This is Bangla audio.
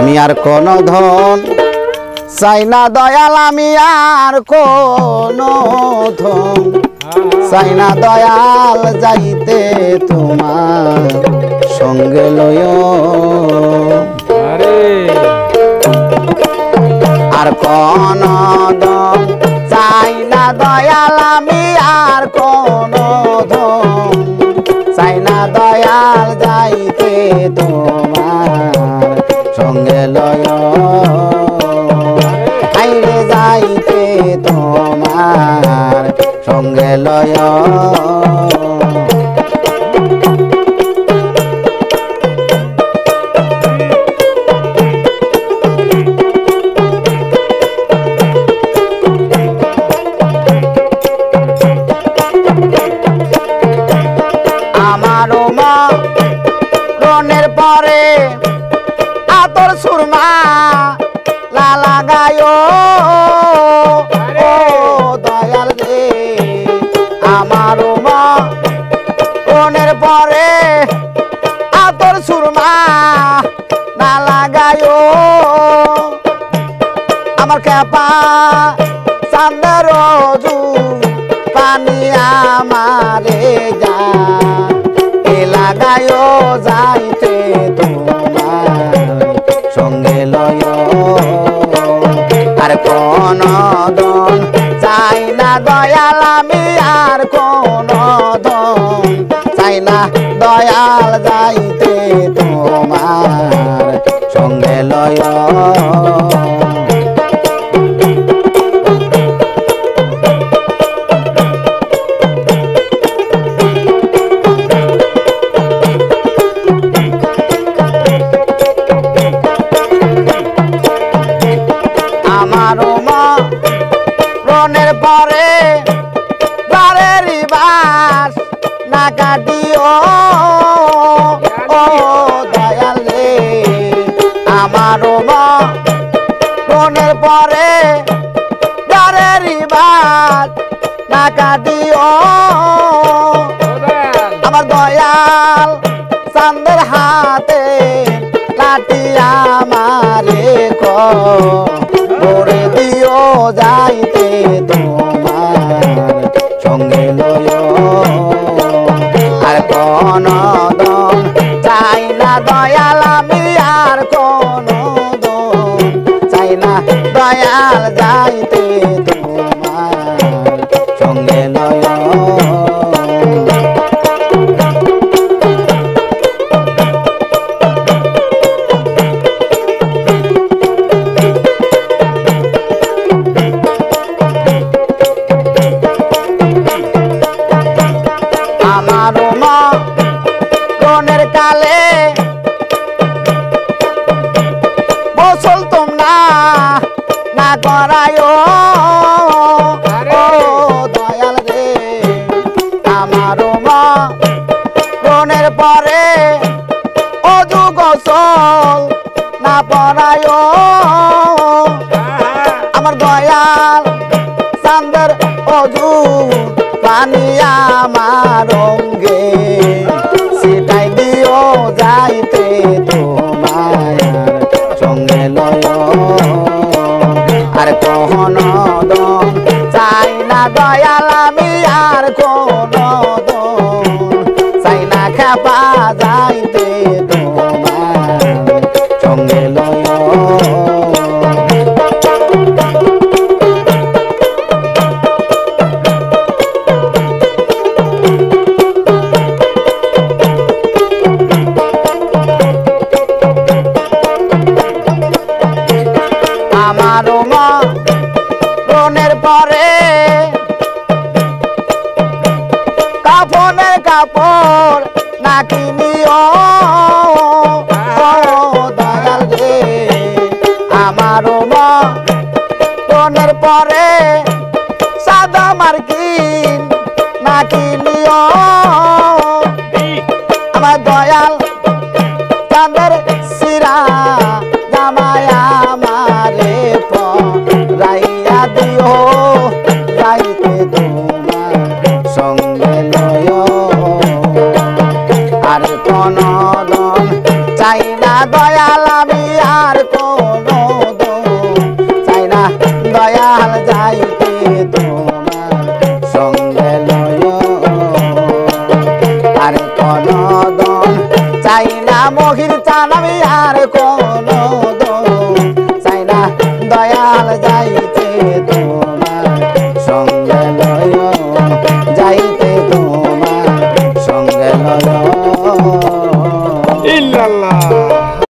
আমি আর কোন ধন চাই না দয়াল, আমি আর কোন ধন চাই না দয়াল, যাইতে তোমার সঙ্গে লয়। আর কোন ধন চাই না দয়াল, আমি আর কোন ধন চাই না দয়াল, যাইতে তোমার সঙ্গে লয়। আইরে যাইতে তোমার সঙ্গে লয়। আমারও মরণের পরে আতর সুরমা লাগায়, ও দয়াল রে। আমারও মরণের পরে আতর সুরমা লাগায়, আমার খেপা চাঁদের রজু পানি আমারে যা লাগায়, যাইতে তোমার সঙ্গে লয়। আর কোন ধন চাই না দয়াল, আমি আর কোন ধন চাই না দয়াল, যাইতে তোমার সঙ্গে লয়। আমারও মরণের পরে বাড়ির বাস না কাটিও, ও দয়াল রে। আমারও মরণের পরে বাড়ির বাস না কাটিও, আমার দয়াল চাঁদের হাতে লাঠি আমারে করে দিও, যাইতে তোমার সঙ্গে লয়। আর কোন ধন চাই না দয়াল, আমি আর কোন ধন চাই না দয়াল, যাইতে তোমার সঙ্গে লয়। আমারও মরণের কালে গোসল তোমরা না করায়, ও দয়াল রে। আমারও মরণের পরে অজু গোসল না পরায়, আমার দয়াল চাঁদের অজু পানি আমার অঙ্গে সেটাই দিও, যাইতে তোমার সঙ্গে লয়। আর কোন ধন চাই না দয়াল, আমি আর কোন ধন চাই না খেপা, যাইতে তোমার সঙ্গে লয়। আমারও মরণের পরে কাফনের কাপড় না কিনিও, ও দয়াল রে। আমারও মরণের পরে সাদা মার্কিন না কিনিও, আমার দয়াল চাঁদের সিরা জামায় আমারে পরাইয়া দিও, যাইতে তোমার সঙ্গে লয়। আর কোন ধন চাই না দয়াল, আমি আর চাই না মহির চান আমি আর কোন